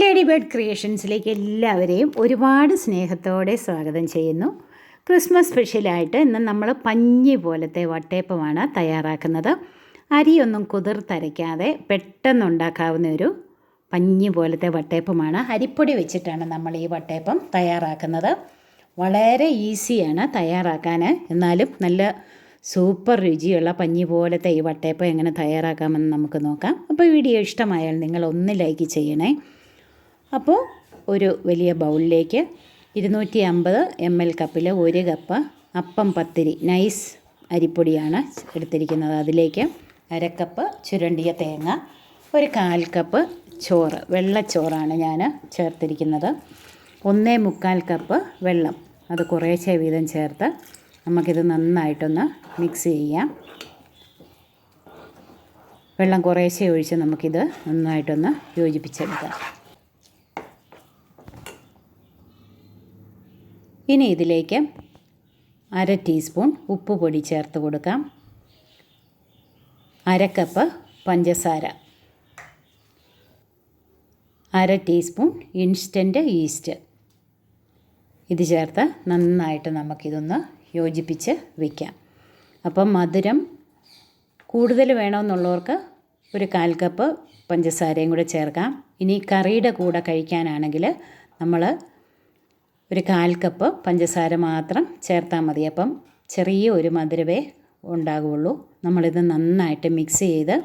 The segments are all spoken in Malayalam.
ലേഡി ബേർഡ് ക്രിയേഷൻസിലേക്ക് എല്ലാവരെയും ഒരുപാട് സ്നേഹത്തോടെ സ്വാഗതം ചെയ്യുന്നു. ക്രിസ്മസ് സ്പെഷ്യലായിട്ട് ഇന്ന് നമ്മൾ പഞ്ഞി പോലത്തെ വട്ടയപ്പമാണ് തയ്യാറാക്കുന്നത്. അരിയൊന്നും കുതിർത്തരയ്ക്കാതെ പെട്ടെന്നുണ്ടാക്കാവുന്ന ഒരു പഞ്ഞി പോലത്തെ വട്ടയപ്പമാണ്. അരിപ്പൊടി വെച്ചിട്ടാണ് നമ്മൾ ഈ വട്ടയപ്പം തയ്യാറാക്കുന്നത്. വളരെ ഈസിയാണ് തയ്യാറാക്കാൻ, എന്നാലും നല്ല സൂപ്പർ രുചിയുള്ള പഞ്ഞി പോലത്തെ ഈ വട്ടയപ്പം എങ്ങനെ തയ്യാറാക്കാമെന്ന് നമുക്ക് നോക്കാം. അപ്പോൾ വീഡിയോ ഇഷ്ടമായാൽ നിങ്ങൾ ഒന്ന് ലൈക്ക് ചെയ്യണേ. അപ്പോൾ ഒരു വലിയ ബൗളിലേക്ക് 250 ml കപ്പിൽ 1 കപ്പ് അപ്പം പത്തിരി നൈസ് അരിപ്പൊടിയാണ് എടുത്തിരിക്കുന്നത്. അതിലേക്ക് 1/2 കപ്പ് ചുരണ്ടിയ തേങ്ങ, 1/4 കപ്പ് ചോറ്, വെള്ളച്ചോറാണ് ഞാൻ ചേർത്തിരിക്കുന്നത്, 1/4 കപ്പ് വെള്ളം. അത് കുറേശ്ശെ വീതം ചേർത്ത് നമുക്കിത് നന്നായിട്ടൊന്ന് മിക്സ് ചെയ്യാം. വെള്ളം കുറേശ്ശെ ഒഴിച്ച് നമുക്കിത് നന്നായിട്ടൊന്ന് യോജിപ്പിച്ചെടുക്കാം. ഇനി ഇതിലേക്ക് 1/2 ടീസ്പൂൺ ഉപ്പ് പൊടി ചേർത്ത് കൊടുക്കാം, 1/2 കപ്പ് പഞ്ചസാര, 1/2 ടീസ്പൂൺ ഇൻസ്റ്റൻറ്റ് ഈസ്റ്റ്. ഇത് ചേർത്ത് നന്നായിട്ട് നമുക്കിതൊന്ന് യോജിപ്പിച്ച് വയ്ക്കാം. അപ്പം മധുരം കൂടുതൽ വേണമെന്നുള്ളവർക്ക് 1/4 കപ്പ് പഞ്ചസാരയും കൂടെ ചേർക്കാം. ഇനി കറിയുടെ കൂടെ കഴിക്കാനാണെങ്കിൽ നമ്മൾ 1/4 കപ്പ് പഞ്ചസാര മാത്രം ചേർത്താൽ മതി. അപ്പം ചെറിയ ഒരു മധുരവേ ഉണ്ടാകുള്ളൂ. നമ്മളിത് നന്നായിട്ട് മിക്സ് ചെയ്ത്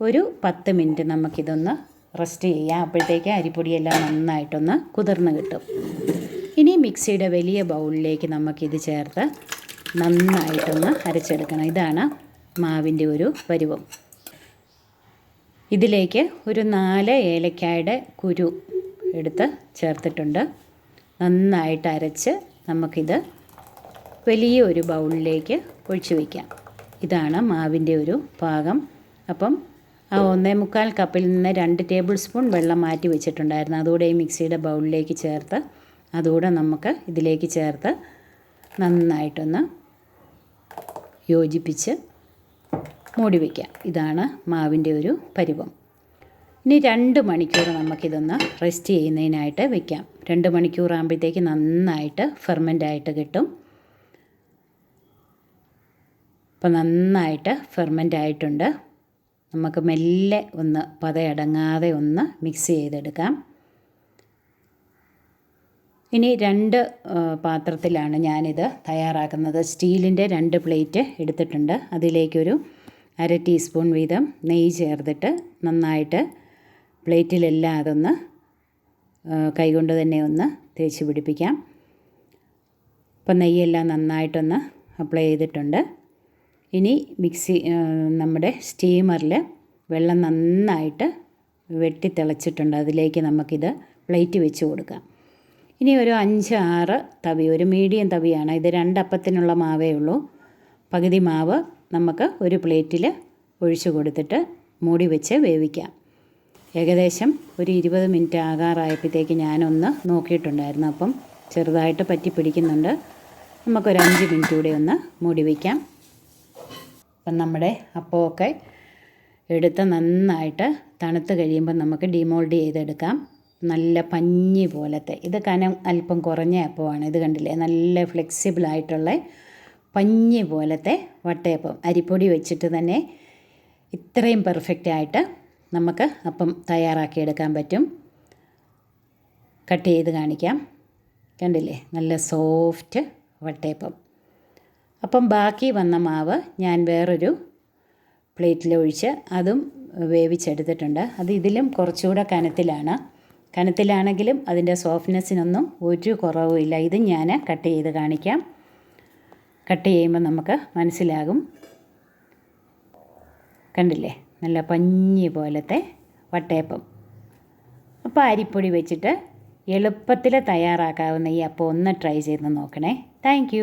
ഒരു 10 മിനിറ്റ് നമുക്കിതൊന്ന് റെസ്റ്റ് ചെയ്യാം. അപ്പോഴത്തേക്ക് അരിപ്പൊടിയെല്ലാം നന്നായിട്ടൊന്ന് കുതിർന്ന് കിട്ടും. ഇനി മിക്സിയുടെ വലിയ ബൗളിലേക്ക് നമുക്കിത് ചേർത്ത് നന്നായിട്ടൊന്ന് അരച്ചെടുക്കണം. ഇതാണ് മാവിൻ്റെ ഒരു പരുവം. ഇതിലേക്ക് ഒരു 4 ഏലക്കായുടെ കുരു എടുത്ത് ചേർത്തിട്ടുണ്ട്. നന്നായിട്ട് അരച്ച് നമുക്കിത് വലിയ ഒരു ബൗളിലേക്ക് ഒഴിച്ച് വയ്ക്കാം. ഇതാണ് മാവിൻ്റെ ഒരു പാകം. അപ്പം ആ 1/4 കപ്പിൽ നിന്ന് 2 ടേബിൾ സ്പൂൺ വെള്ളം മാറ്റി വെച്ചിട്ടുണ്ടായിരുന്നു. അതുകൂടെ ഈ മിക്സിയുടെ ബൗളിലേക്ക് ചേർത്ത് അതുകൂടെ നമുക്ക് ഇതിലേക്ക് ചേർത്ത് നന്നായിട്ടൊന്ന് യോജിപ്പിച്ച് മൂടി വയ്ക്കാം. ഇതാണ് മാവിൻ്റെ ഒരു പരുവം. ഇനി 2 മണിക്കൂർ നമുക്കിതൊന്ന് റെസ്റ്റ് ചെയ്യുന്നതിനായിട്ട് വെക്കാം. 2 മണിക്കൂർ ആകുമ്പോഴത്തേക്ക് നന്നായിട്ട് ഫെർമെൻ്റായിട്ട് കിട്ടും. അപ്പോൾ നന്നായിട്ട് ഫെർമെൻ്റായിട്ടുണ്ട്. നമുക്ക് മെല്ലെ ഒന്ന് പതയടങ്ങാതെ ഒന്ന് മിക്സ് ചെയ്തെടുക്കാം. ഇനി 2 പാത്രത്തിലാണ് ഞാനിത് തയ്യാറാക്കുന്നത്. സ്റ്റീലിൻ്റെ 2 പ്ലേറ്റ് എടുത്തിട്ടുണ്ട്. അതിലേക്കൊരു 1/2 ടീസ്പൂൺ വീതം നെയ്യ് ചേർത്തിട്ട് നന്നായിട്ട് പ്ലേറ്റിലെല്ലാം അതൊന്ന് കൈകൊണ്ട് തന്നെ ഒന്ന് തേച്ച് പിടിപ്പിക്കാം. അപ്പം നെയ്യെല്ലാം നന്നായിട്ടൊന്ന് അപ്ലൈ ചെയ്തിട്ടുണ്ട്. ഇനി നമ്മുടെ സ്റ്റീമറിൽ വെള്ളം നന്നായിട്ട് വെട്ടി തിളച്ചിട്ടുണ്ട്. അതിലേക്ക് നമുക്കിത് പ്ലേറ്റ് വെച്ച് കൊടുക്കാം. ഇനി ഒരു 5-6 തവി, ഒരു മീഡിയം തവിയാണ് ഇത്. 2 അപ്പത്തിനുള്ള മാവേ ഉള്ളൂ. പകുതി മാവ് നമുക്ക് ഒരു പ്ലേറ്റിൽ ഒഴിച്ച് കൊടുത്തിട്ട് മൂടി വെച്ച് വേവിക്കാം. ഏകദേശം ഒരു 20 മിനിറ്റ് ആകാറായപ്പോഴത്തേക്ക് ഞാനൊന്ന് നോക്കിയിട്ടുണ്ടായിരുന്നു. അപ്പം ചെറുതായിട്ട് പറ്റി പിടിക്കുന്നുണ്ട്. നമുക്കൊരു 5 മിനിറ്റ് കൂടെ ഒന്ന് മൂടി വയ്ക്കാം. അപ്പം നമ്മുടെ അപ്പമൊക്കെ എടുത്ത് നന്നായിട്ട് തണുത്ത് കഴിയുമ്പോൾ നമുക്ക് ഡിമോൾഡ് ചെയ്തെടുക്കാം. നല്ല പഞ്ഞി പോലത്തെ, ഇത് കനം അല്പം കുറഞ്ഞ അപ്പമാണ്. ഇത് കണ്ടില്ലേ, നല്ല ഫ്ലെക്സിബിളായിട്ടുള്ള പഞ്ഞി പോലത്തെ വട്ടയപ്പം. അരിപ്പൊടി വെച്ചിട്ട് തന്നെ ഇത്രയും പെർഫെക്റ്റായിട്ട് നമുക്ക് അപ്പം തയ്യാറാക്കിയെടുക്കാൻ പറ്റും. കട്ട് ചെയ്ത് കാണിക്കാം. കണ്ടില്ലേ, നല്ല സോഫ്റ്റ് വട്ടയപ്പം. അപ്പം ബാക്കി വന്ന മാവ് ഞാൻ വേറൊരു പ്ലേറ്റിലൊഴിച്ച് അതും വേവിച്ചെടുത്തിട്ടുണ്ട്. അത് ഇതിലും കുറച്ചുകൂടെ കനത്തിലാണെങ്കിലും അതിൻ്റെ സോഫ്റ്റ്നെസ്സിനൊന്നും ഒരു കുറവുമില്ല. ഇത് ഞാൻ കട്ട് ചെയ്ത് കാണിക്കാം. കട്ട് ചെയ്യുമ്പോൾ നമുക്ക് മനസ്സിലാകും. കണ്ടില്ലേ, നല്ല പഞ്ഞി പോലത്തെ വട്ടയപ്പം. അപ്പോൾ അരിപ്പൊടി വെച്ചിട്ട് എളുപ്പത്തിൽ തയ്യാറാക്കാവുന്ന ഈ അപ്പം ഒന്ന് ട്രൈ ചെയ്ത് നോക്കണേ. താങ്ക്